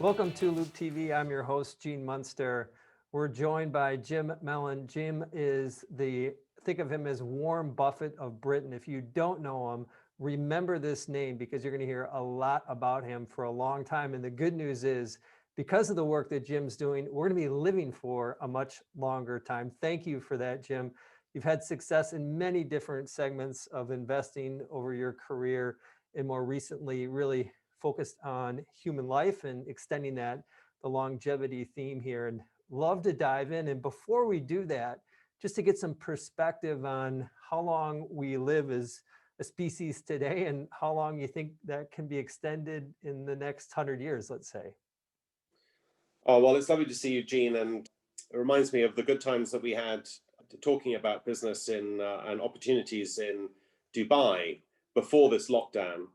Welcome to Loup TV. I'm your host, Gene Munster. We're joined by Jim Mellon. Jim is think of him as Warren Buffett of Britain. If you don't know him, remember this name because you're going to hear a lot about him for a long time. And the good news is, because of the work that Jim's doing, we're going to be living for a much longer time. Thank you for that, Jim. You've had success in many different segments of investing over your career, and more recently, really focused on human life and extending the longevity theme here, and love to dive in. And before we do that, just to get some perspective on how long we live as a species today and how long you think that can be extended in the next 100 years, let's say. Oh, well, it's lovely to see you, Gene. And it reminds me of the good times that we had talking about business and opportunities in Dubai before this lockdown.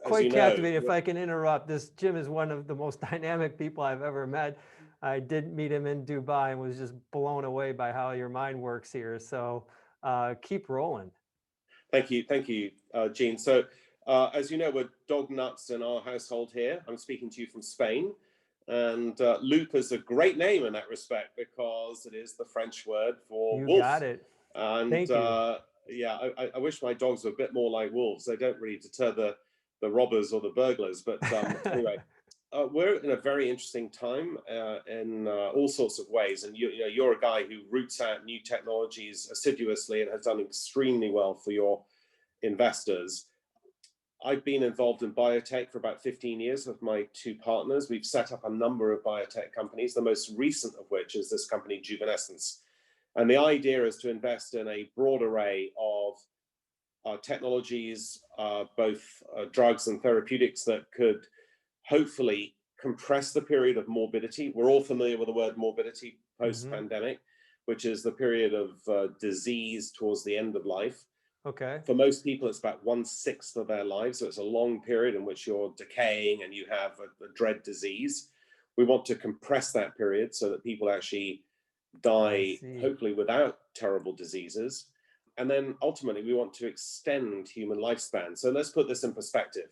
Quite captivating. If I can interrupt, this Jim is one of the most dynamic people I've ever met. I did meet him in Dubai and was just blown away by how your mind works here. So keep rolling. Thank you, Gene. So as you know, we're dog nuts in our household here. I'm speaking to you from Spain. And Loup is a great name in that respect because it is the French word for wolf. You got it. And thank you. Yeah, I wish my dogs were a bit more like wolves. They don't really deter the robbers or the burglars. But anyway, we're in a very interesting time in all sorts of ways. And you're a guy who roots out new technologies assiduously and has done extremely well for your investors. I've been involved in biotech for about 15 years with my two partners. We've set up a number of biotech companies, the most recent of which is this company, Juvenescence. And the idea is to invest in a broad array of technologies, both drugs and therapeutics that could hopefully compress the period of morbidity. We're all familiar with the word morbidity post-pandemic, which is the period of disease towards the end of life. Okay. For most people, it's about 1/6 of their lives. So it's a long period in which you're decaying and you have a dread disease. We want to compress that period so that people actually die, hopefully without terrible diseases. And then ultimately, we want to extend human lifespan. So let's put this in perspective.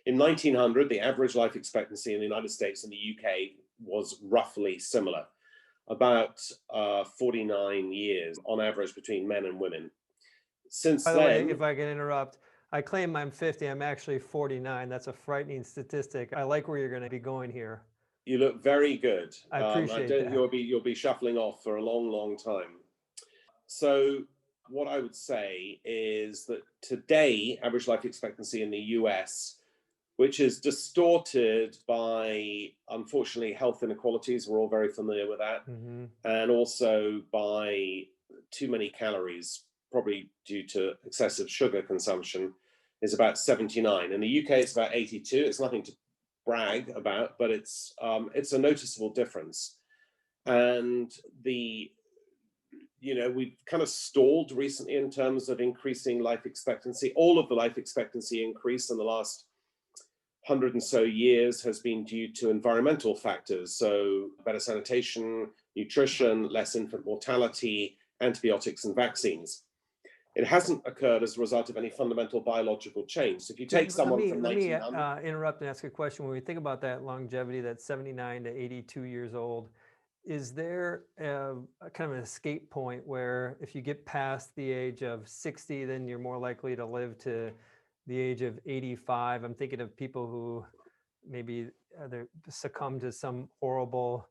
In 1900, the average life expectancy in the United States and the UK was roughly similar, about 49 years on average between men and women. Since By the way, if I can interrupt, I claim I'm 50. I'm actually 49. That's a frightening statistic. I like where you're going to be going here. You look very good. I appreciate that. You'll be shuffling off for a long, long time. So what I would say is that today, average life expectancy in the US, which is distorted by, unfortunately, health inequalities. We're all very familiar with that. And also by too many calories, probably due to excessive sugar consumption, is about 79. In the UK, it's about 82. It's nothing to brag about, but it's a noticeable difference. And we've kind of stalled recently in terms of increasing life expectancy. All of the life expectancy increase in the last 100 and so years has been due to environmental factors. So better sanitation, nutrition, less infant mortality, antibiotics and vaccines. It hasn't occurred as a result of any fundamental biological change. So if you take someone from 1900... Let me interrupt and ask a question. When we think about that longevity, that's 79 to 82 years old, is there a kind of an escape point where if you get past the age of 60, then you're more likely to live to the age of 85? I'm thinking of people who maybe succumb to some horrible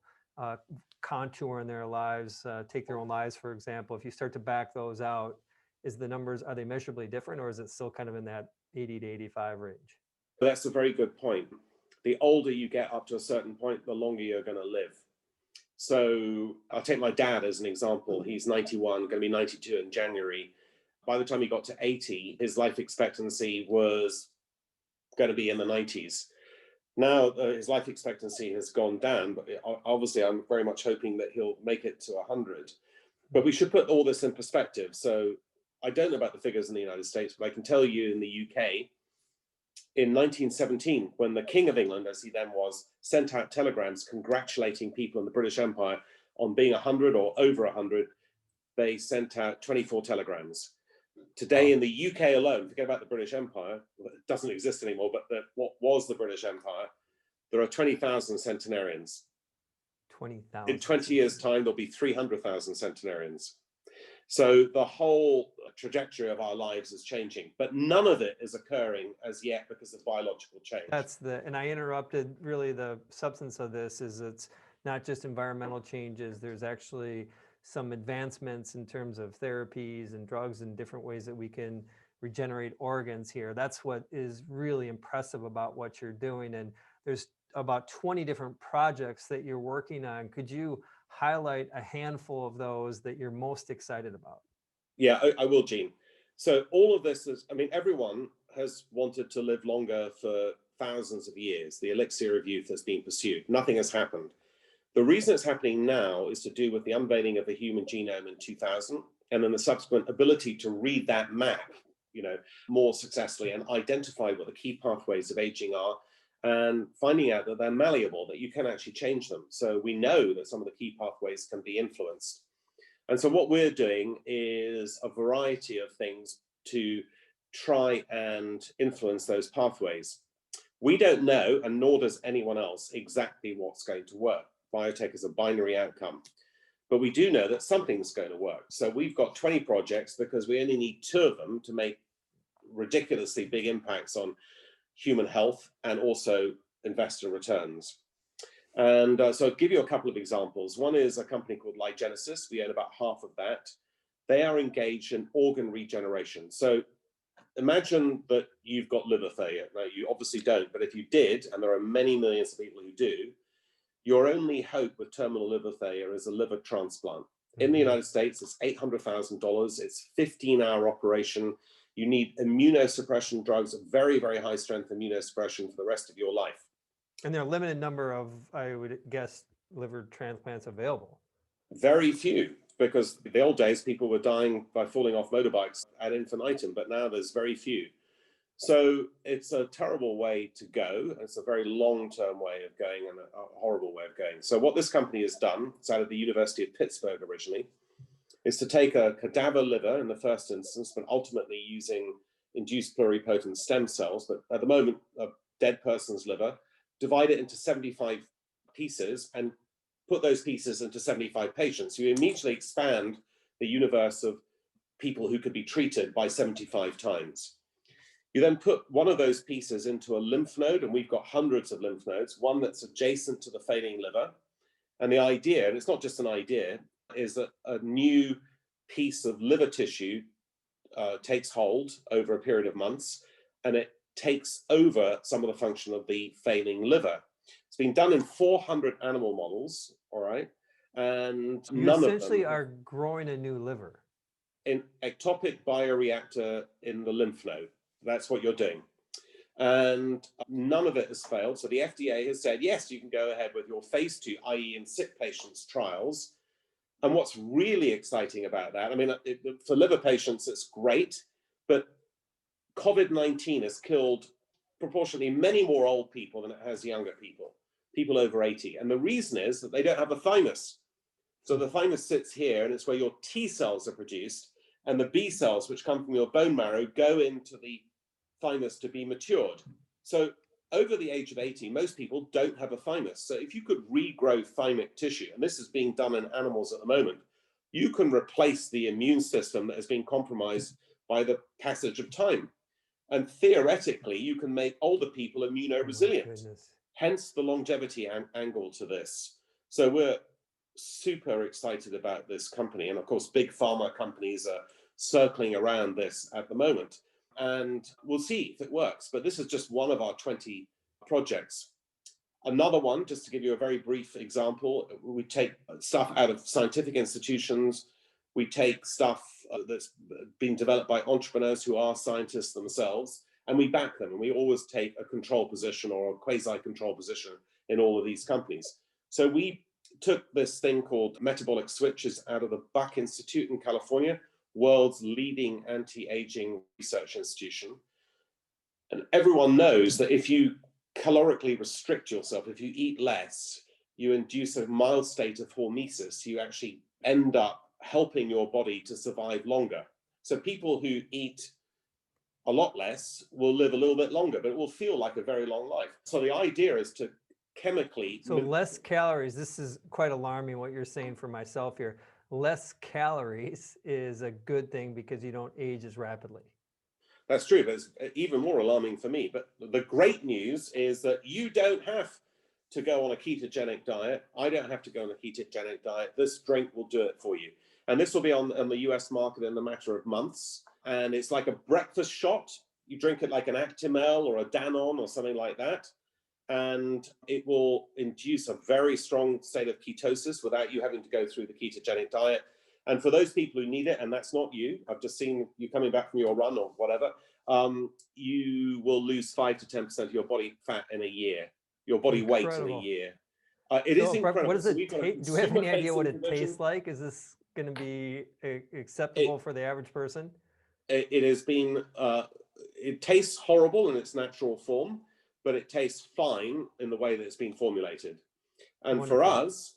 contour in their lives, take their own lives, for example. If you start to back those out, are they measurably different, or is it still kind of in that 80 to 85 range? That's a very good point. The older you get up to a certain point, the longer you're going to live. So I'll take my dad as an example. He's 91, going to be 92 in January. By the time he got to 80, his life expectancy was going to be in the 90s. Now his life expectancy has gone down, but obviously I'm very much hoping that he'll make it to 100. But we should put all this in perspective. So I don't know about the figures in the United States, but I can tell you in the UK, in 1917, when the King of England, as he then was, sent out telegrams congratulating people in the British Empire on being 100 or over 100, they sent out 24 telegrams. Today in the UK alone, forget about the British Empire, it doesn't exist anymore, but what was the British Empire, there are 20,000 centenarians. 20,000. In 20 years' time, there'll be 300,000 centenarians. So the whole trajectory of our lives is changing, but none of it is occurring as yet because of biological change. And I interrupted, really the substance of this is it's not just environmental changes, there's actually some advancements in terms of therapies and drugs and different ways that we can regenerate organs here. That's what is really impressive about what you're doing. And there's about 20 different projects that you're working on. Could you highlight a handful of those that you're most excited about? Yeah, I will, Gene. So all of this is, I mean, everyone has wanted to live longer for thousands of years. The elixir of youth has been pursued. Nothing has happened. The reason it's happening now is to do with the unveiling of the human genome in 2000, and then the subsequent ability to read that map, more successfully and identify what the key pathways of aging are, and finding out that they're malleable, that you can actually change them. So we know that some of the key pathways can be influenced. And so what we're doing is a variety of things to try and influence those pathways. We don't know, and nor does anyone else, exactly what's going to work. Biotech is a binary outcome. But we do know that something's going to work. So we've got 20 projects because we only need 2 of them to make ridiculously big impacts on human health and also investor returns. And so I'll give you a couple of examples. One is a company called Ligenesis. We own about half of that. They are engaged in organ regeneration. So imagine that you've got liver failure. Now, you obviously don't, but if you did, and there are many millions of people who do, your only hope with terminal liver failure is a liver transplant. In the United States, it's $800,000. It's a 15-hour operation. You need immunosuppression drugs, very, very high strength immunosuppression for the rest of your life. And there are a limited number of, I would guess, liver transplants available. Very few, because in the old days, people were dying by falling off motorbikes ad infinitum, but now there's very few. So it's a terrible way to go. It's a very long-term way of going and a horrible way of going. So what this company has done, it's out of the University of Pittsburgh originally, is to take a cadaver liver in the first instance, but ultimately using induced pluripotent stem cells, but at the moment, a dead person's liver, divide it into 75 pieces and put those pieces into 75 patients. You immediately expand the universe of people who could be treated by 75 times. You then put one of those pieces into a lymph node, and we've got hundreds of lymph nodes, one that's adjacent to the failing liver. And the idea, and it's not just an idea, is that a new piece of liver tissue takes hold over a period of months, and it takes over some of the function of the failing liver. It's been done in 400 animal models, all right? And you none essentially of them are growing a new liver. in ectopic bioreactor in the lymph node. That's what you're doing. And none of it has failed. So the FDA has said, yes, you can go ahead with your phase 2, i.e. in sick patients trials. And what's really exciting about that, I mean, for liver patients, it's great, but COVID-19 has killed proportionately many more old people than it has younger people, people over 80. And the reason is that they don't have a thymus. So the thymus sits here, and it's where your T cells are produced, and the B cells, which come from your bone marrow, go into the thymus to be matured. So over the age of 80, most people don't have a thymus. So if you could regrow thymic tissue, and this is being done in animals at the moment, you can replace the immune system that has been compromised by the passage of time. And theoretically, you can make older people immunoresilient. Hence the longevity angle to this. So we're super excited about this company. And of course, big pharma companies are circling around this at the moment. And we'll see if it works. But this is just one of our 20 projects. Another one, just to give you a very brief example, we take stuff out of scientific institutions. We take stuff that's been developed by entrepreneurs who are scientists themselves, and we back them. And we always take a control position or a quasi-control position in all of these companies. So we took this thing called metabolic switches out of the Buck Institute in California, world's leading anti-aging research institution. And everyone knows that if you calorically restrict yourself, if you eat less, you induce a mild state of hormesis. You actually end up helping your body to survive longer. So people who eat a lot less will live a little bit longer, but it will feel like a very long life. So the idea is to chemically. So less calories, this is quite alarming what you're saying for myself here. Less calories is a good thing because you don't age as rapidly. That's true, but it's even more alarming for me. But the great news is that you don't have to go on a ketogenic diet. I don't have to go on a ketogenic diet. This drink will do it for you. And this will be on the US market in a matter of months. And it's like a breakfast shot. You drink it like an Actimel or a Danone or something like that. And it will induce a very strong state of ketosis without you having to go through the ketogenic diet. And for those people who need it, and that's not you, I've just seen you coming back from your run or whatever, you will lose 5 to 10% of your body fat in a year, your body weight in a year. It is incredible. What does So it taste? Do we have any idea what it tastes like? Is this going to be acceptable for the average person? It has been, it tastes horrible in its natural form, but it tastes fine in the way that it's been formulated. And Wonderful. for us,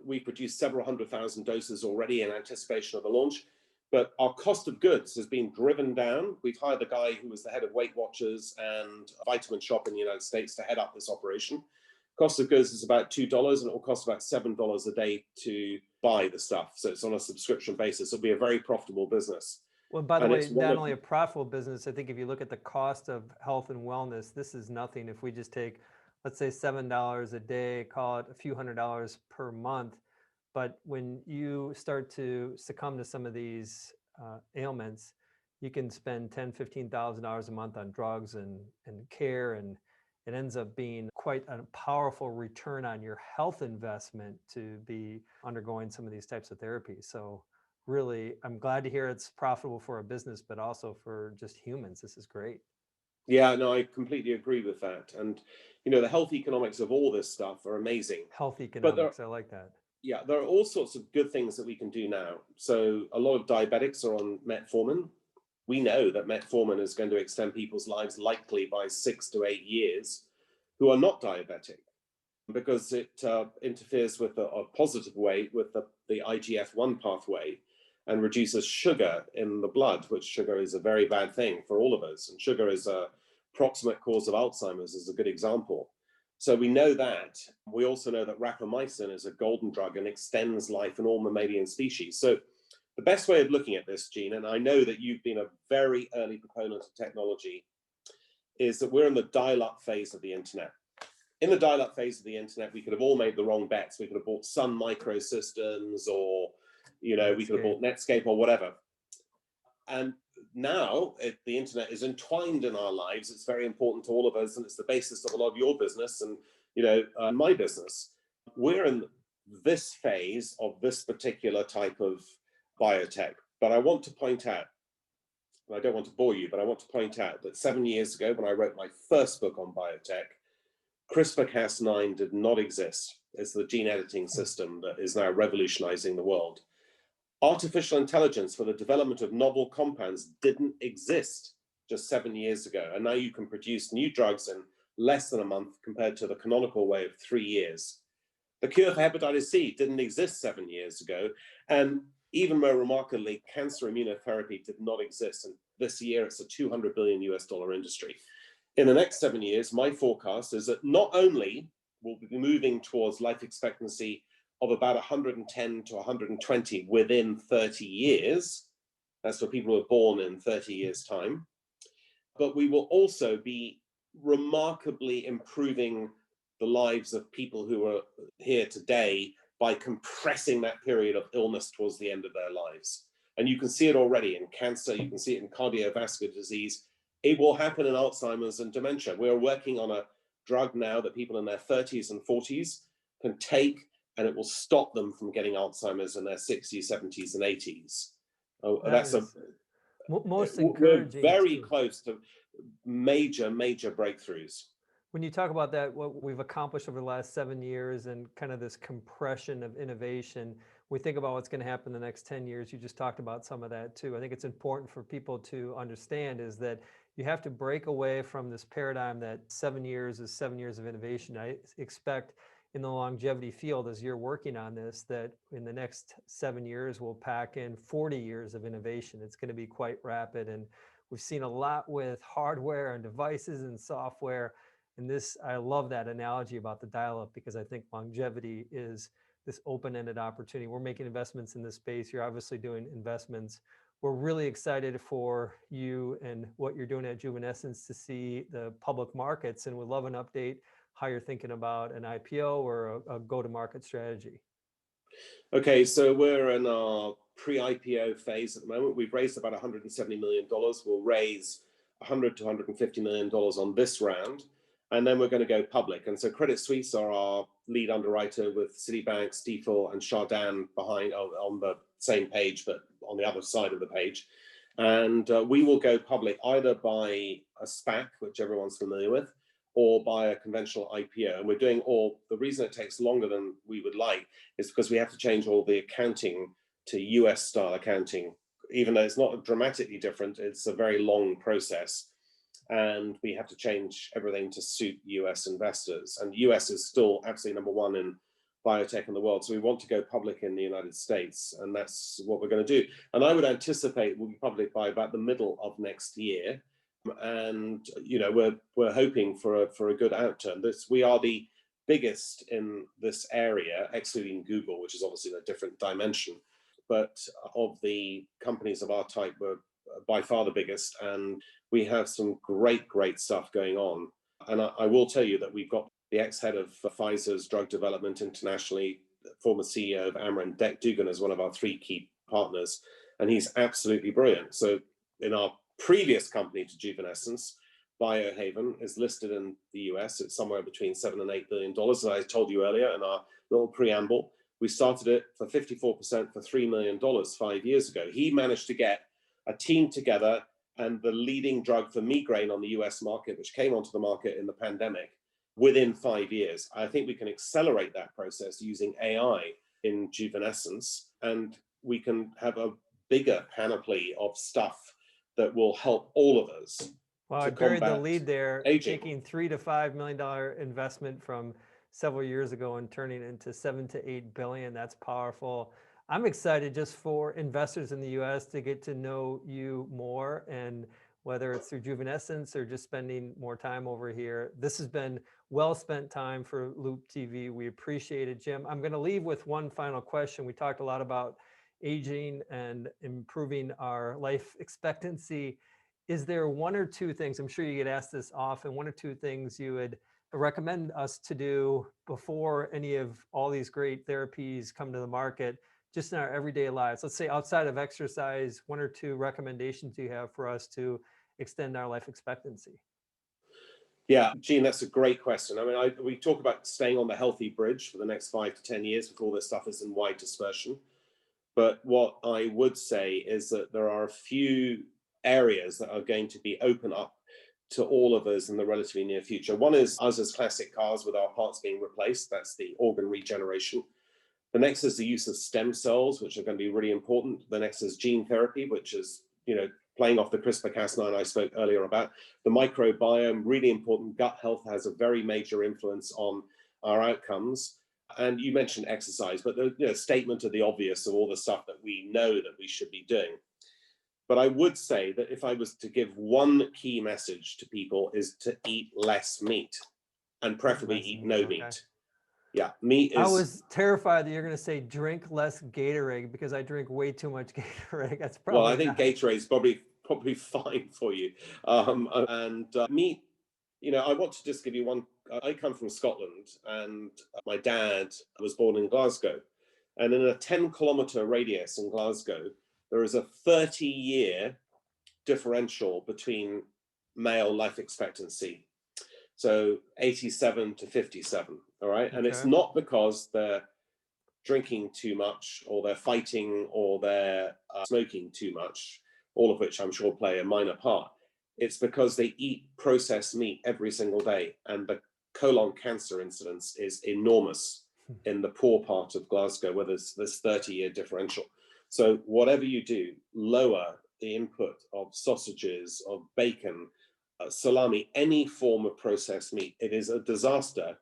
we produced several 100,000 doses already in anticipation of the launch, but our cost of goods has been driven down. We've hired the guy who was the head of Weight Watchers and Vitamin Shop in the United States to head up this operation. Cost of goods is about $2, and it will cost about $7 a day to buy the stuff. So it's on a subscription basis. It'll be a very profitable business. Well, by the way, not only a profitable business, I think if you look at the cost of health and wellness, this is nothing. If we just take, let's say $7 a day, call it a few $100s per month. But when you start to succumb to some of these ailments, you can spend $10,000, $15,000 a month on drugs and care, and it ends up being quite a powerful return on your health investment to be undergoing some of these types of therapies. So really, I'm glad to hear it's profitable for a business, but also for just humans. This is great. Yeah, no, I completely agree with that. And, you know, the health economics of all this stuff are amazing. Health economics, I like that. Yeah, there are all sorts of good things that we can do now. So a lot of diabetics are on metformin. We know that metformin is going to extend people's lives likely by 6 to 8 years who are not diabetic, because it interferes with a positive way with the IGF-1 pathway and reduces sugar in the blood, which sugar is a very bad thing for all of us. And sugar is a proximate cause of Alzheimer's, is a good example. So we know that. We also know that rapamycin is a golden drug and extends life in all mammalian species. So the best way of looking at this, Gene, and I know that you've been a very early proponent of technology, is that we're in the dial-up phase of the internet. In the dial-up phase of the internet, we could have all made the wrong bets. We could have bought Sun Microsystems, or, you know, we could have bought Netscape or whatever. And now the internet is entwined in our lives. It's very important to all of us, and it's the basis of a lot of your business and, you know, my business. We're in this phase of this particular type of biotech. But I want to point out, and I don't want to bore you, but I want to point out that 7 years ago, when I wrote my first book on biotech, CRISPR-Cas9 did not exist. It's the gene editing system that is now revolutionizing the world. Artificial intelligence for the development of novel compounds didn't exist just 7 years ago. And now you can produce new drugs in less than a month compared to the canonical way of 3 years. The cure for hepatitis C didn't exist 7 years ago. And even more remarkably, cancer immunotherapy did not exist. And this year it's a $200 billion industry. In the next 7 years, my forecast is that not only will we be moving towards life expectancy of about 110 to 120 within 30 years, that's for people who are born in 30 years' time, but we will also be remarkably improving the lives of people who are here today by compressing that period of illness towards the end of their lives. And you can see it already in cancer, you can see it in cardiovascular disease. It will happen in Alzheimer's and dementia. We're working on a drug now that people in their 30s and 40s can take, and it will stop them from getting Alzheimer's in their 60s, 70s, and 80s. Oh, that's most encouraging. We're very close to major breakthroughs. When you talk about that, what we've accomplished over the last 7 years and kind of this compression of innovation, we think about what's going to happen in the next 10 years. You just talked about some of that too. I think it's important for people to understand is that you have to break away from this paradigm that 7 years is 7 years of innovation. I expect in the longevity field as you're working on this, that in the next 7 years, we'll pack in 40 years of innovation. It's going to be quite rapid. And we've seen a lot with hardware and devices and software. And this, I love that analogy about the dial-up, because I think longevity is this open-ended opportunity. We're making investments in this space. You're obviously doing investments. We're really excited for you and what you're doing at Juvenescence to see the public markets, and would love an update how you're thinking about an IPO or a go-to-market strategy. Okay, so we're in our pre-IPO phase at the moment. We've raised about $170 million. We'll raise $100 to $150 million on this round, and then we're going to go public. And so Credit Suisse are our lead underwriter, with Citibank, Stifel, and Chardin behind on the same page, but on the other side of the page. And we will go public either by a SPAC, which everyone's familiar with, or by a conventional IPO. And we're doing all, the reason it takes longer than we would like is because we have to change all the accounting to US style accounting. Even though it's not dramatically different, it's a very long process. And we have to change everything to suit US investors. And US is still absolutely number one in biotech in the world. So we want to go public in the United States, and that's what we're going to do. And I would anticipate we'll be public by about the middle of next year. And we're hoping for a good outturn. We are the biggest in this area, excluding Google, which is obviously in a different dimension. But of the companies of our type, we're by far the biggest, and we have some great stuff going on. And I will tell you that we've got the ex-head of Pfizer's drug development internationally, former CEO of Amarin, Dec Dugan, as one of our 3 key partners, and he's absolutely brilliant. So in our previous company to Juvenescence, Biohaven, is listed in the US. It's somewhere between $7 and $8 billion, as I told you earlier in our little preamble. We started it for 54% for $3 million 5 years ago. He managed to get a team together and the leading drug for migraine on the US market, which came onto the market in the pandemic, within 5 years. I think we can accelerate that process using AI in Juvenescence, and we can have a bigger panoply of stuff that will help all of us. Well, I buried the lead there, aging. taking $3 to $5 million investment from several years ago and turning it into 7 to 8 billion. That's powerful. I'm excited just for investors in the US to get to know you more, and whether it's through Juvenescence or just spending more time over here. This has been well spent time for Loup TV. We appreciate it, Jim. I'm going to leave with one final question. We talked a lot about aging and improving our life expectancy. Is there 1 or 2 things, I'm sure you get asked this often, 1 or 2 things you would recommend us to do before any of all these great therapies come to the market, just in our everyday lives? Let's say outside of exercise, 1 or 2 recommendations you have for us to extend our life expectancy? Yeah, Gene, that's a great question. I mean, we talk about staying on the healthy bridge for the next 5 to 10 years before this stuff is in wide dispersion. But what I would say is that there are a few areas that are going to be open up to all of us in the relatively near future. One is us as classic cars with our parts being replaced. That's the organ regeneration. The next is the use of stem cells, which are going to be really important. The next is gene therapy, which is, playing off the CRISPR-Cas9 I spoke earlier about. The microbiome, really important. Gut health has a very major influence on our outcomes. And you mentioned exercise, but the statement of the obvious of all the stuff that we know that we should be doing. But I would say that if I was to give one key message to people, is to eat less meat, and preferably eat no meat. Yeah, meat is... I was terrified that you're going to say drink less Gatorade, because I drink way too much Gatorade. That's probably well, I think Gatorade's probably fine for you. Meat, I want to just give you one. I come from Scotland, and my dad was born in Glasgow. And in a 10-kilometer radius in Glasgow, there is a 30-year differential between male life expectancy. So 87 to 57, all right? And it's not because they're drinking too much, or they're fighting, or they're smoking too much, all of which I'm sure play a minor part. It's because they eat processed meat every single day, and the colon cancer incidence is enormous in the poor part of Glasgow, where there's this 30-year differential. So whatever you do, lower the input of sausages, of bacon, salami, any form of processed meat. It is a disaster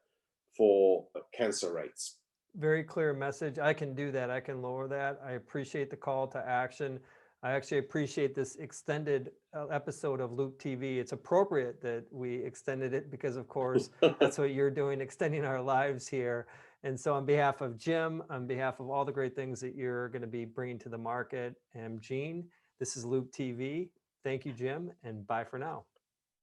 for cancer rates. Very clear message. I can do that. I can lower that. I appreciate the call to action. I actually appreciate this extended episode of Loop TV. It's appropriate that we extended it because, of course, that's what you're doing, extending our lives here. And so on behalf of Jim, on behalf of all the great things that you're going to be bringing to the market, and Gene, this is Loop TV. Thank you, Jim, and bye for now.